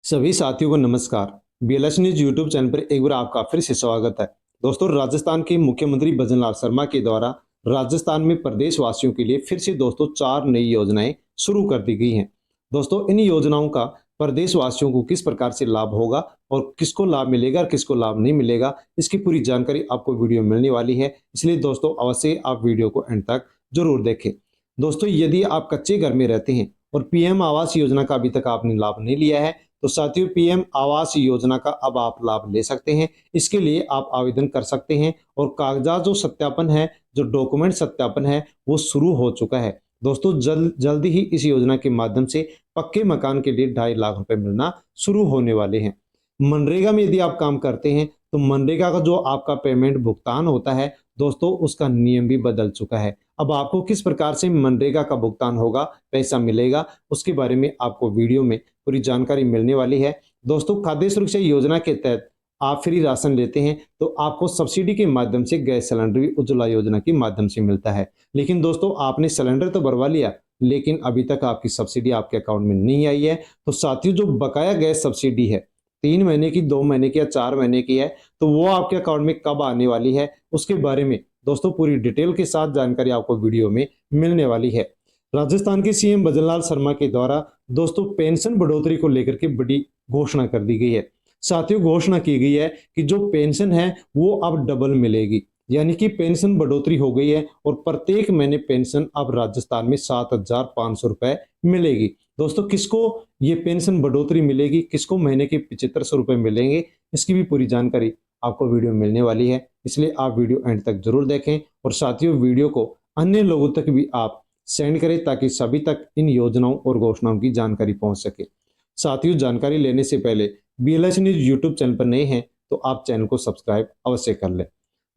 सभी साथियों को नमस्कार। बीएलएस न्यूज यूट्यूब चैनल पर एक बार आपका फिर से स्वागत है। दोस्तों, राजस्थान के मुख्यमंत्री भजनलाल शर्मा के द्वारा राजस्थान में प्रदेशवासियों के लिए फिर से दोस्तों 4 नई योजनाएं शुरू कर दी गई हैं। दोस्तों, इन योजनाओं का प्रदेशवासियों को किस प्रकार से लाभ होगा और किसको लाभ मिलेगा और किसको लाभ नहीं मिलेगा, इसकी पूरी जानकारी आपको वीडियो में मिलने वाली है। इसलिए दोस्तों अवश्य आप वीडियो को एंड तक जरूर देखें। दोस्तों, यदि आप कच्चे घर में रहते हैं और पीएम आवास योजना का अभी तक आपने लाभ नहीं लिया है, तो साथियों पीएम आवास योजना का अब आप लाभ ले सकते हैं। इसके लिए आप आवेदन कर सकते हैं और कागजात जो सत्यापन है, जो डॉक्यूमेंट सत्यापन है, वो शुरू हो चुका है। दोस्तों, जल्दी ही इस योजना के माध्यम से पक्के मकान के लिए 2.5 लाख रुपए मिलना शुरू होने वाले हैं। मनरेगा में यदि आप काम करते हैं तो मनरेगा का जो आपका पेमेंट भुगतान होता है दोस्तों, उसका नियम भी बदल चुका है। अब आपको किस प्रकार से मनरेगा का भुगतान होगा, पैसा मिलेगा, उसके बारे में आपको वीडियो में पूरी जानकारी मिलने वाली है। दोस्तों, खाद्य सुरक्षा योजना के तहत आप फ्री राशन लेते हैं तो आपको सब्सिडी के माध्यम से गैस सिलेंडर भी उज्ज्वला योजना के माध्यम से मिलता है। लेकिन दोस्तों, आपने सिलेंडर तो भरवा लिया, लेकिन अभी तक आपकी सब्सिडी आपके अकाउंट में नहीं आई है। तो साथियों, जो बकाया गैस सब्सिडी है 3 महीने की, 2 महीने की या 4 महीने की है, तो वो आपके अकाउंट में कब आने वाली है, उसके बारे में दोस्तों पूरी डिटेल के साथ जानकारी आपको वीडियो में मिलने वाली है। राजस्थान के सीएम भजनलाल शर्मा के द्वारा दोस्तों पेंशन बढ़ोतरी को लेकर के बड़ी घोषणा कर दी गई है। साथियों, घोषणा की गई है कि जो पेंशन है वो अब डबल मिलेगी, यानी कि पेंशन बढ़ोतरी हो गई है और प्रत्येक महीने पेंशन अब राजस्थान में 7,500 रुपए मिलेगी। दोस्तों, किसको ये पेंशन बढ़ोतरी मिलेगी, किसको महीने के 7500 रुपए मिलेंगे, इसकी भी पूरी जानकारी आपको वीडियो में मिलने वाली है। इसलिए आप वीडियो एंड तक जरूर देखें और साथियों वीडियो को अन्य लोगों तक भी आप सेंड करें ताकि सभी तक इन योजनाओं और घोषणाओं की जानकारी पहुंच सके। साथियों, जानकारी लेने से पहले बीएलएस न्यूज यूट्यूब चैनल पर नए हैं तो आप चैनल को सब्सक्राइब अवश्य कर लें।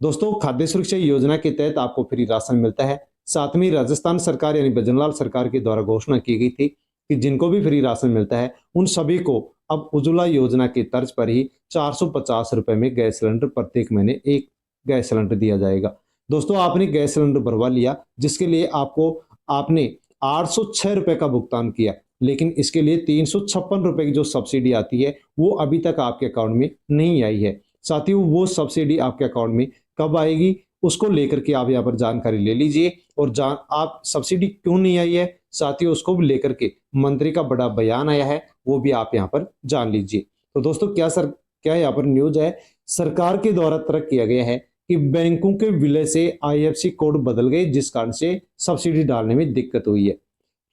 दोस्तों, खाद्य सुरक्षा योजना के तहत आपको फ्री राशन मिलता है। साथ में राजस्थान सरकार यानी भजनलाल सरकार के द्वारा घोषणा की गई थी कि जिनको भी फ्री राशन मिलता है उन सभी को अब उज्ज्वला योजना की तर्ज पर ही 450 रुपए में गैस सिलेंडर प्रत्येक महीने एक गैस सिलेंडर दिया जाएगा। दोस्तों, आपने गैस सिलेंडर भरवा लिया जिसके लिए आपने 806 रुपए का भुगतान किया, लेकिन इसके लिए 356 रुपए की जो सब्सिडी आती है वो अभी तक आपके अकाउंट में नहीं आई है। साथियों, वो सब्सिडी आपके अकाउंट में कब आएगी, उसको लेकर के आप यहाँ पर जानकारी ले लीजिए। और आप सब्सिडी क्यों नहीं आई है साथियों, उसको भी लेकर के मंत्री का बड़ा बयान आया है, वो भी आप यहाँ पर जान लीजिए। तो दोस्तों, क्या यहाँ पर न्यूज है, सरकार के द्वारा तर्क किया गया है कि बैंकों के विलय से आईएफएससी कोड बदल गए, जिस कारण से सब्सिडी डालने में दिक्कत हुई है।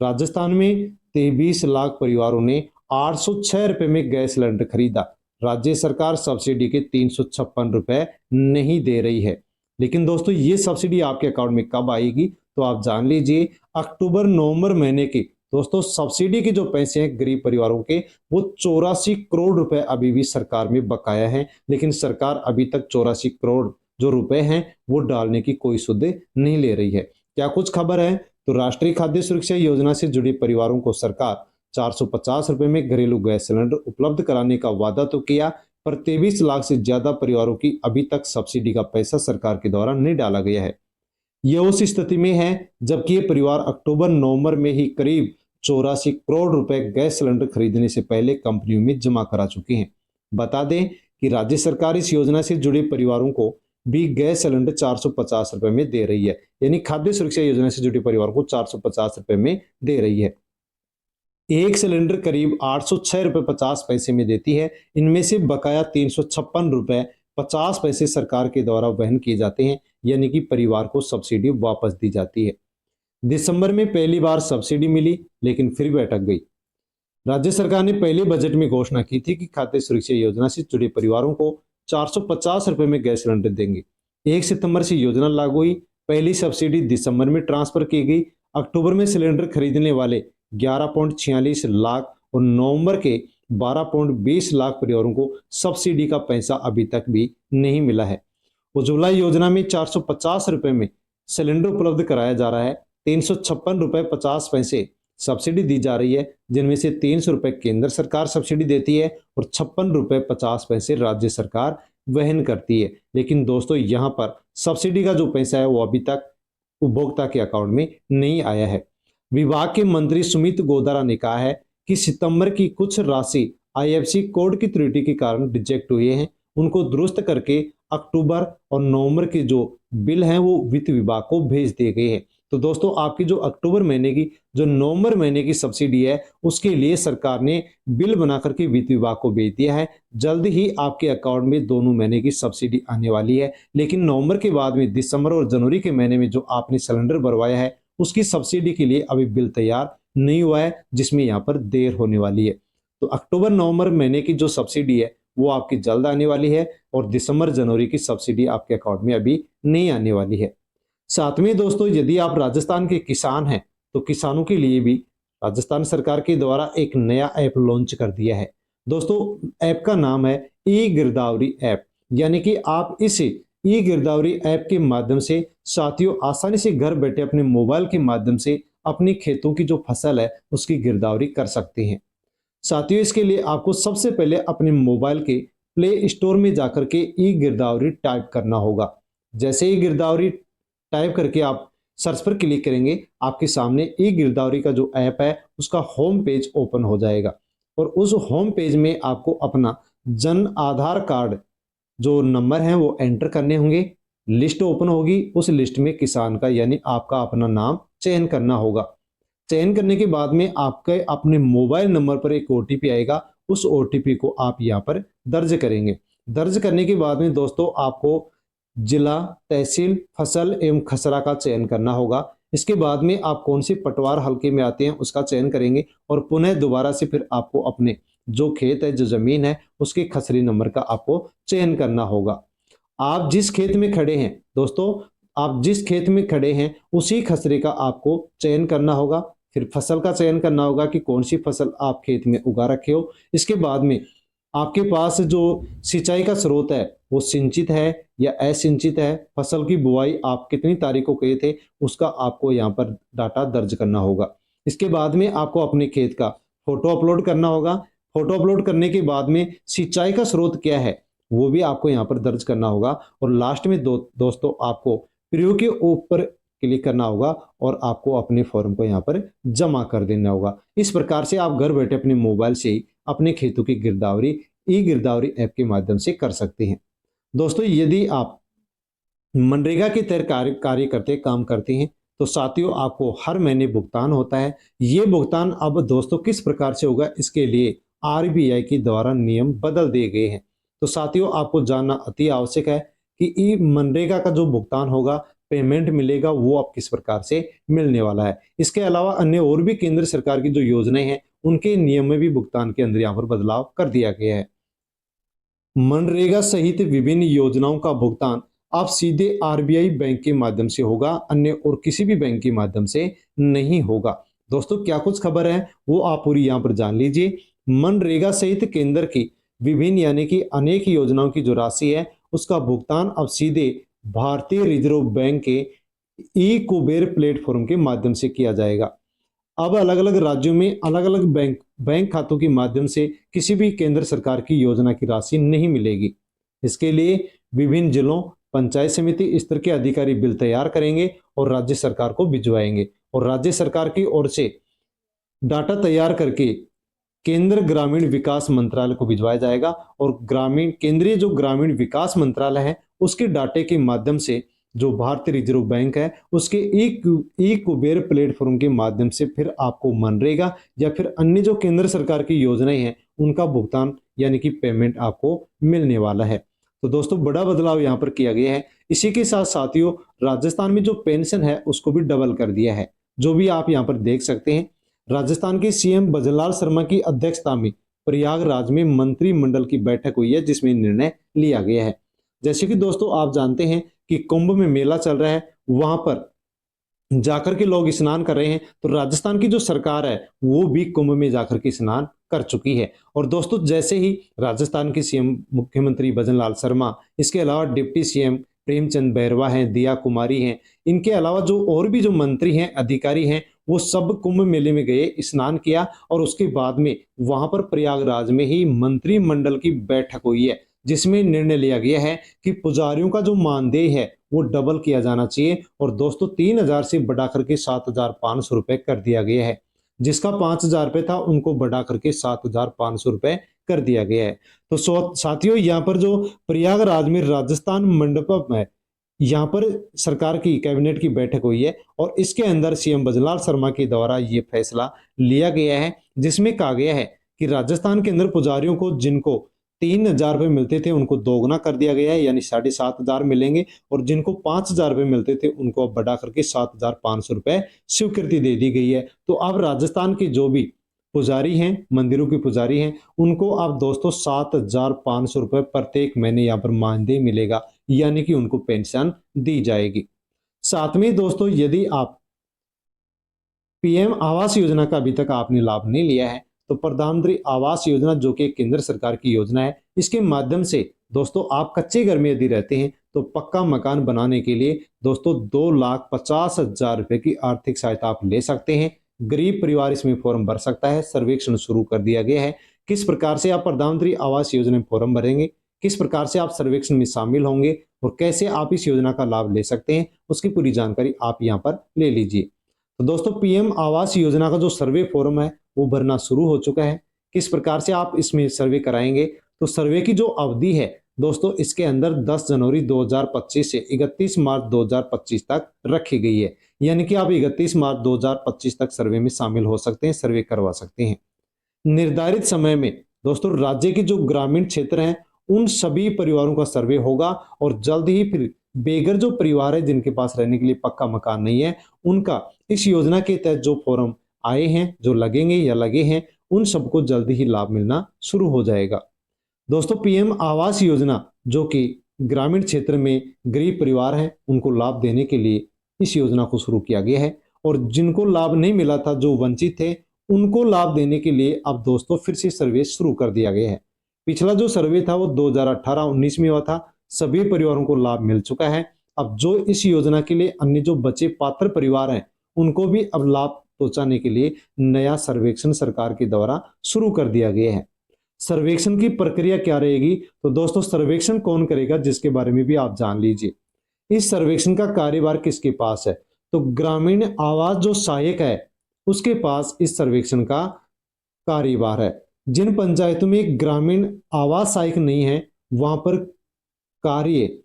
राजस्थान में 23 लाख परिवारों ने 806 रुपए में गैस सिलेंडर खरीदा। राज्य सरकार सब्सिडी के 356 रुपए नहीं दे रही है। लेकिन दोस्तों, ये सब्सिडी आपके अकाउंट में कब आएगी तो आप जान लीजिए, अक्टूबर नवंबर महीने की। दोस्तों, सब्सिडी के जो पैसे हैं गरीब परिवारों के, वो 84 करोड़ रुपए अभी भी सरकार में बकाया है, लेकिन सरकार अभी तक 84 करोड़ जो रुपए हैं वो डालने की कोई सुध नहीं ले रही है। क्या कुछ खबर है, तो राष्ट्रीय खाद्य सुरक्षा योजना से जुड़े परिवारों को सरकार 450 रुपए में घरेलू गैस सिलेंडर उपलब्ध कराने का वादा तो किया, पर 23 लाख से ज्यादा परिवारों की अभी तक सब्सिडी का पैसा सरकार के द्वारा नहीं डाला गया है। यह उस स्थिति में है जबकि ये परिवार अक्टूबर नवंबर में ही करीब 84 करोड़ रुपए गैस सिलेंडर खरीदने से पहले कंपनियों में जमा करा चुके हैं। बता दें कि राज्य सरकार इस योजना से जुड़े परिवारों को भी गैस सिलेंडर 450 रुपए में दे रही है, यानी खाद्य सुरक्षा योजना से जुड़े परिवार को 450 रुपए में दे रही है। एक सिलेंडर करीब 806 रुपए 50 पैसे में देती है। इनमें से बकाया 356 रुपए 50 पैसे सरकार के द्वारा वहन किए जाते हैं, यानी कि परिवार को सब्सिडी वापस दी जाती है। दिसंबर में पहली बार सब्सिडी मिली, लेकिन फिर भी अटक गई। राज्य सरकार ने पहले बजट में घोषणा की थी कि खाद्य सुरक्षा योजना से जुड़े परिवारों को 450 रुपए में गैस सिलेंडर देंगे। 1 सितंबर से योजना लागू हुई। पहली सब्सिडी दिसंबर में ट्रांसफर की गई। अक्टूबर में सिलेंडर खरीदने वाले 11.46 लाख और नवंबर के 12.20 लाख परिवारों को सब्सिडी का पैसा अभी तक भी नहीं मिला है। उज्ज्वला योजना में 450 रुपए में सिलेंडर उपलब्ध कराया जा रहा है। 356 रुपए 50 पैसे सब्सिडी दी जा रही है, जिनमें से 300 रुपए केंद्र सरकार सब्सिडी देती है और 56 रुपए 50 पैसे राज्य सरकार वहन करती है। लेकिन दोस्तों, यहाँ पर सब्सिडी का जो पैसा है वो अभी तक उपभोक्ता के अकाउंट में नहीं आया है। विभाग के मंत्री सुमित गोदारा ने कहा है कि सितंबर की कुछ राशि आईएफएससी कोड की त्रुटि के कारण रिजेक्ट हुए हैं, उनको दुरुस्त करके अक्टूबर और नवंबर के जो बिल हैं वो वित्त विभाग को भेज दिए गए हैं। तो दोस्तों आपकी जो अक्टूबर महीने की जो नवंबर महीने की सब्सिडी है उसके लिए सरकार ने बिल बना करके वित्त विभाग को भेज दिया है। जल्द ही आपके अकाउंट में दोनों महीने की सब्सिडी आने वाली है। लेकिन नवंबर के बाद में दिसंबर और जनवरी के महीने में जो आपने सिलेंडर भरवाया है उसकी सब्सिडी के लिए अभी बिल तैयार नहीं हुआ है, जिसमें यहाँ पर देर होने वाली है। तो अक्टूबर नवंबर महीने की जो सब्सिडी है वो आपकी जल्द आने वाली है और दिसंबर जनवरी की सब्सिडी आपके अकाउंट में अभी नहीं आने वाली है। साथ में दोस्तों यदि आप राजस्थान के किसान हैं तो किसानों के लिए भी राजस्थान सरकार के द्वारा एक नया ऐप लॉन्च कर दिया है। दोस्तों ऐप का नाम है ई गिरदावरी ऐप, यानी कि आप इस ई गिरदावरी ऐप के माध्यम से साथियों आसानी से घर बैठे अपने मोबाइल के माध्यम से अपनी खेतों की जो फसल है उसकी गिरदावरी कर सकते हैं। साथियों इसके लिए आपको सबसे पहले अपने मोबाइल के प्ले स्टोर में जाकर के ई गिरदावरी टाइप करना होगा। जैसे ही गिरदावरी टाइप करके आप सर्च पर क्लिक करेंगे आपके सामने ई गिरदावरी का जो ऐप है उसका होम पेज ओपन हो जाएगा और उस होम पेज में आपको अपना जन आधार कार्ड जो नंबर है वो एंटर करने होंगे। लिस्ट ओपन होगी, उस लिस्ट में किसान का यानी आपका अपना नाम चयन करना होगा। चयन करने के बाद में आपके अपने मोबाइल नंबर पर एक ओटीपी आएगा, उस ओटीपी को आप यहाँ पर दर्ज करेंगे। दर्ज करने के बाद में दोस्तों आपको जिला, तहसील, फसल एवं खसरा का चयन करना होगा। इसके बाद में आप कौन सी पटवार हल्के में आते हैं उसका चयन करेंगे और पुनः दोबारा से फिर आपको अपने जो खेत है, जो जमीन है, उसके खसरी नंबर का आपको चयन करना होगा। आप जिस खेत में खड़े हैं दोस्तों, आप जिस खेत में खड़े हैं उसी खसरे का आपको चयन करना होगा। फिर फसल का चयन करना होगा कि कौन सी फसल आप खेत में उगा रखे हो। इसके बाद में आपके पास जो सिंचाई का स्रोत है वो सिंचित है या असिंचित है, फसल की बुआई आप कितनी तारीख को किए थे उसका आपको यहाँ पर डाटा दर्ज करना होगा। इसके बाद में आपको अपने खेत का फोटो अपलोड करना होगा। फोटो अपलोड करने के बाद में सिंचाई का स्रोत क्या है वो भी आपको यहाँ पर दर्ज करना होगा और लास्ट में दोस्तों आपको प्रीव्यू के ऊपर क्लिक करना होगा और आपको अपने फॉर्म को यहाँ पर जमा कर देना होगा। इस प्रकार से आप घर बैठे अपने मोबाइल से ही अपने खेतों की गिरदावरी ई गिरदावरी ऐप के माध्यम से कर सकते हैं। दोस्तों यदि आप मनरेगा के तहत काम करते हैं तो साथियों आपको हर महीने भुगतान होता है। ये भुगतान अब दोस्तों किस प्रकार से होगा इसके लिए आरबीआई के द्वारा नियम बदल दिए गए हैं। तो साथियों आपको जानना अति आवश्यक है कि ई मनरेगा का जो भुगतान होगा, पेमेंट मिलेगा, वो अब किस प्रकार से मिलने वाला है। इसके अलावा अन्य और भी केंद्र सरकार की जो योजनाएं हैं उनके नियम में भी भुगतान के अंदर यहाँ पर बदलाव कर दिया गया है। मनरेगा सहित विभिन्न योजनाओं का भुगतान अब सीधे आरबीआई बैंक के माध्यम से होगा, अन्य और किसी भी बैंक के माध्यम से नहीं होगा। दोस्तों क्या कुछ खबर है वो आप पूरी यहाँ पर जान लीजिए। मनरेगा सहित केंद्र की विभिन्न यानी कि अनेक योजनाओं की जो राशि है उसका भुगतान अब सीधे भारतीय रिजर्व बैंक के ई कुबेर प्लेटफॉर्म के माध्यम से किया जाएगा। अब अलग अलग राज्यों में अलग अलग बैंक खातों के माध्यम से किसी भी केंद्र सरकार की योजना की राशि नहीं मिलेगी। इसके लिए विभिन्न जिलों, पंचायत समिति स्तर के अधिकारी बिल तैयार करेंगे और राज्य सरकार को भिजवाएंगे और राज्य सरकार की ओर से डाटा तैयार करके केंद्र ग्रामीण विकास मंत्रालय को भिजवाया जाएगा और केंद्रीय जो ग्रामीण विकास मंत्रालय है उसके डाटे के माध्यम से जो भारतीय रिजर्व बैंक है उसके ई कुबेर प्लेटफॉर्म के माध्यम से फिर आपको मनरेगा या फिर अन्य जो केंद्र सरकार की योजनाएं हैं उनका भुगतान यानी कि पेमेंट आपको मिलने वाला है। तो दोस्तों बड़ा बदलाव यहाँ पर किया गया है। इसी के साथ साथियों राजस्थान में जो पेंशन है उसको भी डबल कर दिया है, जो भी आप यहाँ पर देख सकते हैं। राजस्थान के सीएम भजनलाल शर्मा की अध्यक्षता में प्रयागराज में मंत्रिमंडल की बैठक हुई है जिसमें निर्णय लिया गया है। जैसे कि दोस्तों आप जानते हैं कि कुंभ में मेला चल रहा है, वहां पर जाकर के लोग स्नान कर रहे हैं, तो राजस्थान की जो सरकार है वो भी कुंभ में जाकर के स्नान कर चुकी है। और दोस्तों जैसे ही राजस्थान के सीएम मुख्यमंत्री भजनलाल शर्मा, इसके अलावा डिप्टी सीएम प्रेमचंद बैरवा हैं, दिया कुमारी हैं, इनके अलावा जो और भी जो मंत्री हैं, अधिकारी हैं, वो सब कुंभ मेले में गए, स्नान किया और उसके बाद में वहां पर प्रयागराज में ही मंत्रिमंडल की बैठक हुई है जिसमें निर्णय लिया गया है कि पुजारियों का जो मानदेय है वो डबल किया जाना चाहिए और दोस्तों 3,000 से बढ़ा करके 7,500 रुपए कर दिया गया है। जिसका 5,000 रुपए था उनको बढ़ा करके 7,500 रुपए कर दिया गया है। तो साथियों, यहाँ पर जो प्रयागराज में राजस्थान मंडपम है, यहाँ पर सरकार की कैबिनेट की बैठक हुई है और इसके अंदर सीएम भजनलाल शर्मा के द्वारा ये फैसला लिया गया है, जिसमें कहा गया है कि राजस्थान के अंदर पुजारियों को जिनको 3,000 रुपये मिलते थे उनको दोगुना कर दिया गया है, यानी 7,500 मिलेंगे, और जिनको 5,000 रुपये मिलते थे उनको अब बढ़ा करके 7,500 रुपये स्वीकृति दे दी गई है। तो अब राजस्थान के जो भी पुजारी हैं, मंदिरों के पुजारी हैं, उनको अब दोस्तों 7,500 रुपये प्रत्येक महीने यहाँ पर मानदेय मिलेगा, यानी कि उनको पेंशन दी जाएगी। साथ में दोस्तों, यदि आप पीएम आवास योजना का अभी तक आपने लाभ नहीं लिया है, तो प्रधानमंत्री आवास योजना जो कि केंद्र सरकार की योजना है, इसके माध्यम से दोस्तों आप कच्चे घर में यदि रहते हैं तो पक्का मकान बनाने के लिए दोस्तों 2,50,000 रुपए की आर्थिक सहायता आप ले सकते हैं। गरीब परिवार इसमें फॉर्म भर सकता है। सर्वेक्षण शुरू कर दिया गया है। किस प्रकार से आप प्रधानमंत्री आवास योजना में फॉर्म भरेंगे, किस प्रकार से आप सर्वेक्षण में शामिल होंगे और कैसे आप इस योजना का लाभ ले सकते हैं, उसकी पूरी जानकारी आप यहाँ पर ले लीजिए। तो दोस्तों, पीएम आवास योजना का जो सर्वे फॉर्म है वो भरना शुरू हो चुका है। किस प्रकार से आप इसमें सर्वे कराएंगे, तो सर्वे की जो अवधि है दोस्तों, इसके अंदर 10 जनवरी 2025 से 31 मार्च 2025 तक रखी गई है, यानी कि आप 31 मार्च 2025 तक सर्वे में शामिल हो सकते हैं, सर्वे करवा सकते हैं। निर्धारित समय में दोस्तों राज्य के जो ग्रामीण क्षेत्र हैं उन सभी परिवारों का सर्वे होगा और जल्द ही फिर बेघर जो परिवार है जिनके पास रहने के लिए पक्का मकान नहीं है, उनका इस योजना के तहत जो फॉर्म आए हैं, जो लगेंगे या लगे हैं, उन सबको जल्दी ही लाभ मिलना शुरू हो जाएगा। दोस्तों, पीएम आवास योजना जो कि ग्रामीण क्षेत्र में गरीब परिवार हैं उनको लाभ देने के लिए इस योजना को शुरू किया गया है, और जिनको लाभ नहीं मिला था, जो वंचित थे, उनको लाभ देने के लिए अब दोस्तों फिर से सर्वे शुरू कर दिया गया है। पिछला जो सर्वे था वो 2018-19 में हुआ था। सभी परिवारों को लाभ मिल चुका है। अब जो इस योजना के लिए अन्य जो बचे पात्र परिवार हैं उनको भी अब लाभ पहुंचाने के लिए नया सर्वेक्षण सरकार के द्वारा शुरू कर दिया गया है। सर्वेक्षण की प्रक्रिया क्या रहेगी, तो दोस्तों सर्वेक्षण कौन करेगा जिसके बारे में भी आप जान लीजिए। इस सर्वेक्षण का कार्यभार किसके पास है, तो ग्रामीण आवास जो सहायक है उसके पास इस सर्वेक्षण का कार्यभार है। जिन पंचायतों में ग्रामीण आवास सहायक नहीं है वहां पर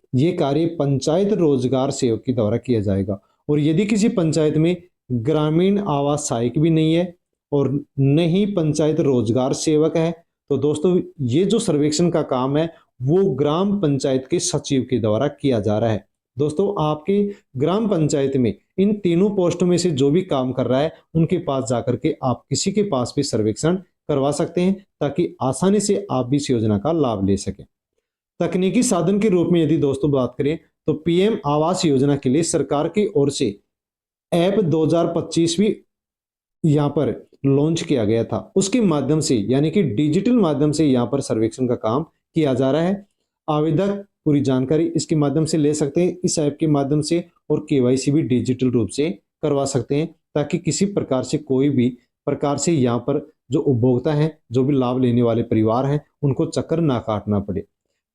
ये कार्य पंचायत रोजगार सेवक के द्वारा किया जाएगा। और यदि किसी पंचायत में ग्रामीण आवास सहायक भी नहीं है और न ही पंचायत रोजगार सेवक है, तो दोस्तों ये जो सर्वेक्षण का काम है वो ग्राम पंचायत के सचिव के द्वारा किया जा रहा है। दोस्तों, आपके ग्राम पंचायत में इन तीनों पोस्टों में से जो भी काम कर रहा है उनके पास जाकर के आप किसी के पास भी सर्वेक्षण करवा सकते हैं, ताकि आसानी से आप भी इस योजना का लाभ ले सकें। तकनीकी साधन के रूप में यदि दोस्तों बात करें तो पीएम आवास योजना के लिए सरकार की ओर से ऐप 2025 भी यहाँ पर लॉन्च किया गया था। उसके माध्यम से यानी कि डिजिटल माध्यम से यहाँ पर सर्वेक्षण का काम किया जा रहा है। आवेदक पूरी जानकारी इसके माध्यम से ले सकते हैं इस ऐप के माध्यम से, और केवाईसी भी डिजिटल रूप से करवा सकते हैं, ताकि किसी प्रकार से कोई भी प्रकार से यहाँ पर जो उपभोक्ता हैं, जो भी लाभ लेने वाले परिवार हैं, उनको चक्कर ना काटना पड़े।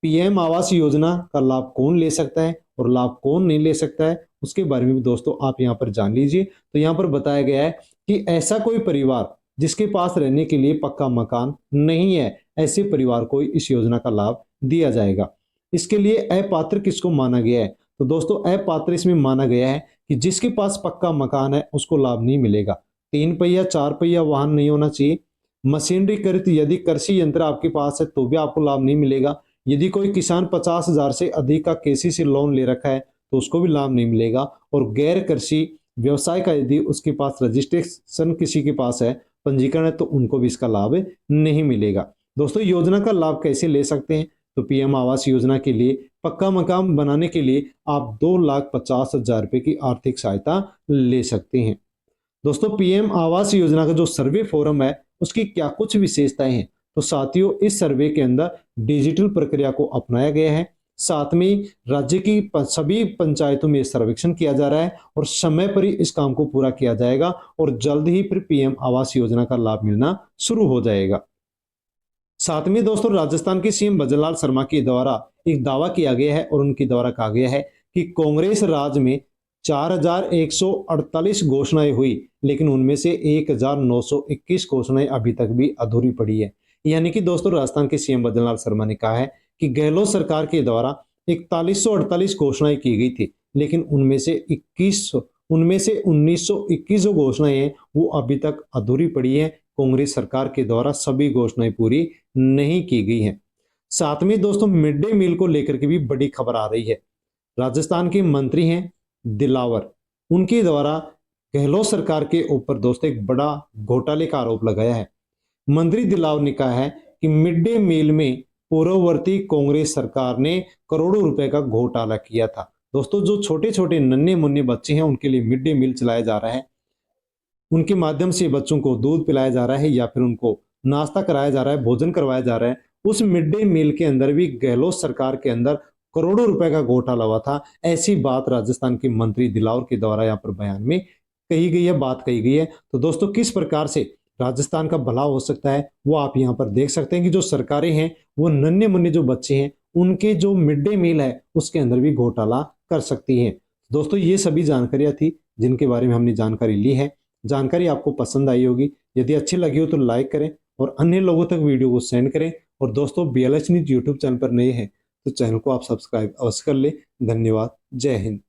पीएम आवास योजना का लाभ कौन ले सकता है और लाभ कौन नहीं ले सकता है, उसके बारे में भी दोस्तों आप यहाँ पर जान लीजिए। तो यहाँ पर बताया गया है कि ऐसा कोई परिवार जिसके पास रहने के लिए पक्का मकान नहीं है, ऐसे परिवार को इस योजना का लाभ दिया जाएगा। इसके लिए अपात्र किसको माना गया है, तो दोस्तों अपात्र इसमें माना गया है कि जिसके पास पक्का मकान है उसको लाभ नहीं मिलेगा। 3 पहिया 4 पहिया वाहन नहीं होना चाहिए। मशीनरी कृत यदि कृषि यंत्र आपके पास है तो भी आपको लाभ नहीं मिलेगा। यदि कोई किसान 50,000 से अधिक का केसीसी लोन ले रखा है तो उसको भी लाभ नहीं मिलेगा। और गैर कृषि व्यवसाय का यदि उसके पास रजिस्ट्रेशन किसी के पास है, पंजीकरण है, तो उनको भी इसका लाभ नहीं मिलेगा। दोस्तों, योजना का लाभ कैसे ले सकते हैं, तो पीएम आवास योजना के लिए पक्का मकान बनाने के लिए आप 2,50,000 रुपए की आर्थिक सहायता ले सकते हैं। दोस्तों, पीएम आवास योजना का जो सर्वे फॉर्म है उसकी क्या कुछ विशेषताएं हैं, तो साथियों इस सर्वे के अंदर डिजिटल प्रक्रिया को अपनाया गया है। साथ में राज्य की सभी पंचायतों में सर्वेक्षण किया जा रहा है और समय पर ही इस काम को पूरा किया जाएगा और जल्द ही फिर पीएम आवास योजना का लाभ मिलना शुरू हो जाएगा। साथ में दोस्तों राजस्थान के सीएम भजनलाल शर्मा के द्वारा एक दावा किया गया है और उनके द्वारा कहा गया है कि कांग्रेस राज में 4,148 घोषणाएं हुई, लेकिन उनमें से 1,921 घोषणाएं अभी तक भी अधूरी पड़ी है। यानी कि दोस्तों राजस्थान के सीएम भजनलाल शर्मा ने कहा है कि गहलोत सरकार के द्वारा 4148 घोषणाएं की गई थी, लेकिन उनमें से 1921 जो घोषणाएं हैं वो अभी तक अधूरी पड़ी है। कांग्रेस सरकार के द्वारा सभी घोषणाएं पूरी नहीं की गई हैं। साथ में दोस्तों मिड डे मील को लेकर के भी बड़ी खबर आ रही है। राजस्थान के मंत्री हैं दिलावर, उनके द्वारा गहलोत सरकार के ऊपर दोस्तों एक बड़ा घोटाले का आरोप लगाया है। मंत्री दिलावर ने कहा है कि मिड डे मील में पूर्ववर्ती कांग्रेस सरकार ने करोड़ों रुपए का घोटाला किया था। दोस्तों जो छोटे छोटे नन्हे मुन्ने बच्चे हैं उनके लिए मिड डे मील चलाया जा रहा है, उनके माध्यम से बच्चों को दूध पिलाया जा रहा है या फिर उनको नाश्ता कराया जा रहा है, भोजन करवाया जा रहा है। उस मिड डे मील के अंदर भी गहलोत सरकार के अंदर करोड़ों रुपए का घोटाला हुआ था। ऐसी बात राजस्थान के मंत्री दिलावर के द्वारा यहाँ पर बयान में कही गई है, बात कही गई है। तो दोस्तों किस प्रकार से राजस्थान का भला हो सकता है वो आप यहाँ पर देख सकते हैं कि जो सरकारें हैं वो नन्हे मुन्ने जो बच्चे हैं उनके जो मिड डे मील है उसके अंदर भी घोटाला कर सकती है। दोस्तों ये सभी जानकारियां थी जिनके बारे में हमने जानकारी ली है। जानकारी आपको पसंद आई होगी, यदि अच्छी लगी हो तो लाइक करें और अन्य लोगों तक वीडियो को सेंड करें। और दोस्तों बीएलएच न्यूज यूट्यूब चैनल पर नए हैं तो चैनल को आप सब्सक्राइब अवश्य कर ले। धन्यवाद। जय हिंद।